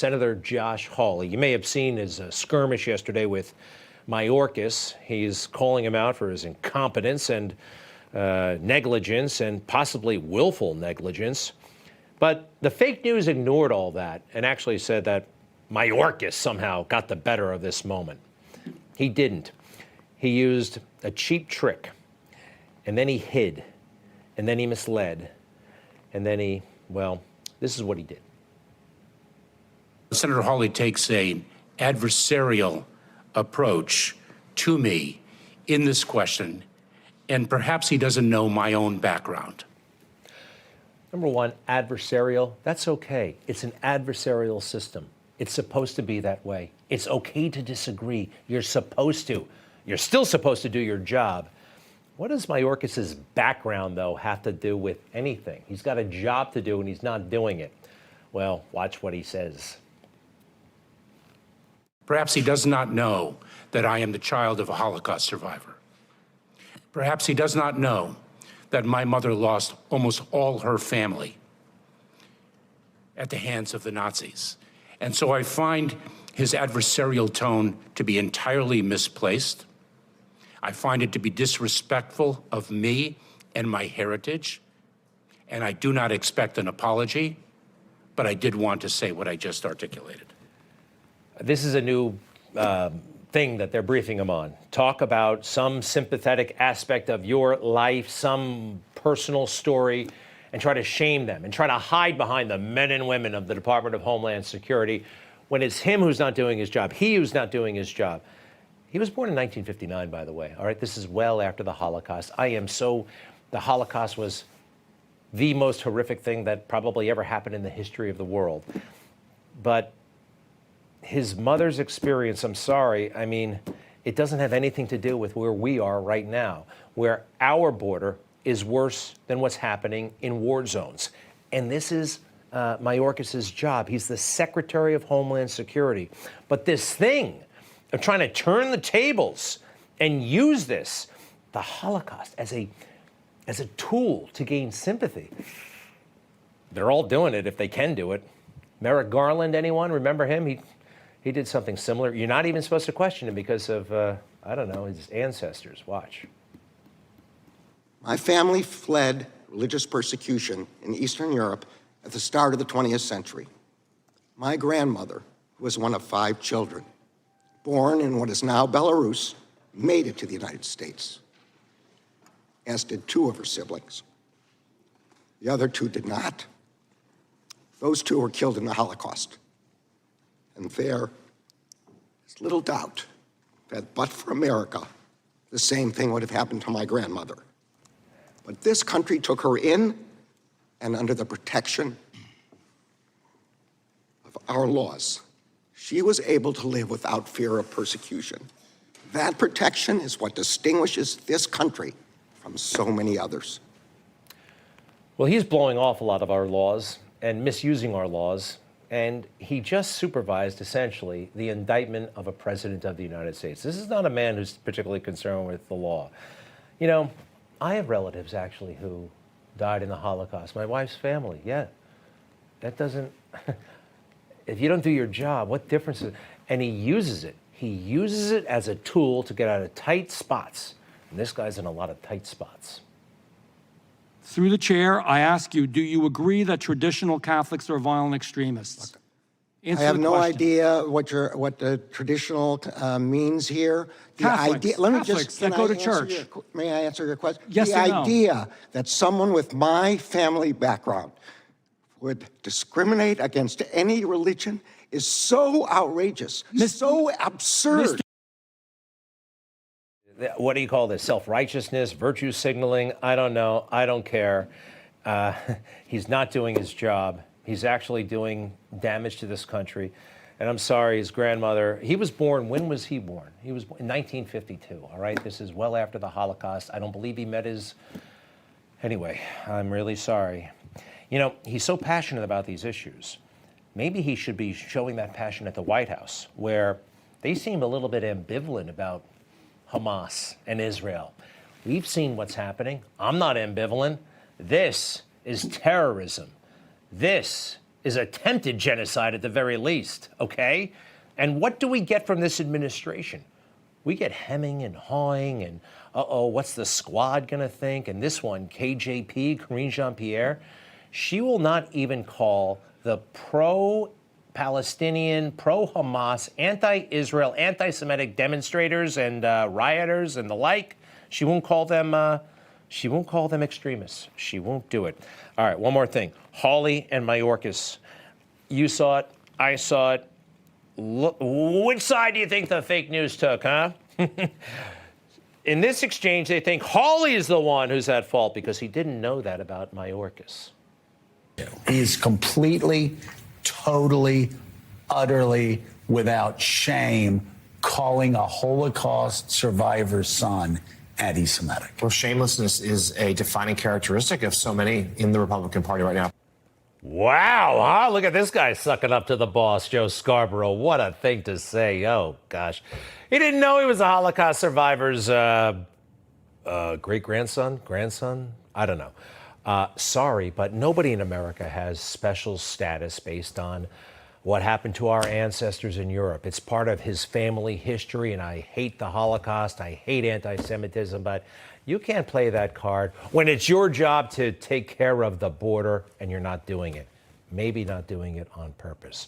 Senator Josh Hawley. You may have seen his skirmish yesterday with Mayorkas. He's calling him out for his incompetence and negligence and possibly willful negligence. But the fake news ignored all that and actually said that Mayorkas somehow got the better of this moment. He didn't. He used a cheap trick, and then he hid, and then he misled, and then this is what he did. Senator Hawley takes an adversarial approach to me in this question, and perhaps he doesn't know my own background. Number one, adversarial, that's okay. It's an adversarial system. It's supposed to be that way. It's okay to disagree. You're supposed to. You're still supposed to do your job. What does Mayorkas' background, though, have to do with anything? He's got a job to do, and he's not doing it. Well, watch what he says. Perhaps he does not know that I am the child of a Holocaust survivor. Perhaps he does not know that my mother lost almost all her family at the hands of the Nazis. And so I find his adversarial tone to be entirely misplaced. I find it to be disrespectful of me and my heritage, and I do not expect an apology, but I did want to say what I just articulated. This is a new thing that they're briefing him on. Talk about some sympathetic aspect of your life, some personal story, and try to shame them and try to hide behind the men and women of the Department of Homeland Security when it's him who's not doing his job, he who's not doing his job. He was born in 1959, by the way. All right, this is well after the Holocaust. The Holocaust was the most horrific thing that probably ever happened in the history of the world. But his mother's experience, I'm sorry, I mean, it doesn't have anything to do with where we are right now, where our border is worse than what's happening in war zones. And this is Mayorkas' job. He's the Secretary of Homeland Security. But this thing of trying to turn the tables and use this, the Holocaust, as a tool to gain sympathy, they're all doing it if they can do it. Merrick Garland, anyone? Remember him? He did something similar. You're not even supposed to question him because of, I don't know, his ancestors. Watch. My family fled religious persecution in Eastern Europe at the start of the 20th century. My grandmother, who was one of 5 children, born in what is now Belarus, made it to the United States, as did 2 of her siblings. The other 2 did not. Those 2 were killed in the Holocaust. And there is little doubt that but for America, the same thing would have happened to my grandmother. But this country took her in, and under the protection of our laws, she was able to live without fear of persecution. That protection is what distinguishes this country from so many others. Well, he's blowing off a lot of our laws and misusing our laws, and he just supervised, essentially, the indictment of a president of the United States. This is not a man who's particularly concerned with the law. You know, I have relatives, actually, who died in the Holocaust. My wife's family, yeah. That doesn't... If you don't do your job, what difference is it? And he uses it. He uses it as a tool to get out of tight spots. And this guy's in a lot of tight spots. Through the chair, I ask you, do you agree that traditional Catholics are violent extremists? I have no idea what the traditional means here. Catholics that go to church. May I answer your question? Yes or no? The idea that someone with my family background would discriminate against any religion is so outrageous, so absurd. What do you call this? Self-righteousness, virtue signaling? I don't know. I don't care. He's not doing his job. He's actually doing damage to this country. And I'm sorry, his grandmother, he was born, when was he born? He was born in 1952, all right? This is well after the Holocaust. I don't believe he met his... Anyway, I'm really sorry. You know, he's so passionate about these issues. Maybe he should be showing that passion at the White House, where they seem a little bit ambivalent about Hamas and Israel. We've seen what's happening. I'm not ambivalent. This is terrorism. This is attempted genocide at the very least, okay? And what do we get from this administration? We get hemming and hawing and, what's the squad gonna think? And this one, KJP, Karine Jean-Pierre, she will not even call the pro-Palestinian, pro-Hamas, anti-Israel, anti-Semitic demonstrators and rioters and the like. She won't call them extremists. She won't do it. All right, one more thing. Hawley and Mayorkas. You saw it. I saw it. Look, which side do you think the fake news took, huh? In this exchange, they think Hawley is the one who's at fault because he didn't know that about Mayorkas. He's completely, totally, utterly, without shame, calling a Holocaust survivor's son anti-Semitic. Well, shamelessness is a defining characteristic of so many in the Republican Party right now. Wow, huh? Look at this guy sucking up to the boss, Joe Scarborough. What a thing to say. Oh, gosh. He didn't know he was a Holocaust survivor's great-grandson? Grandson? I don't know. Sorry, but nobody in America has special status based on what happened to our ancestors in Europe. It's part of his family history, and I hate the Holocaust. I hate anti-Semitism, but you can't play that card when it's your job to take care of the border and you're not doing it. Maybe not doing it on purpose.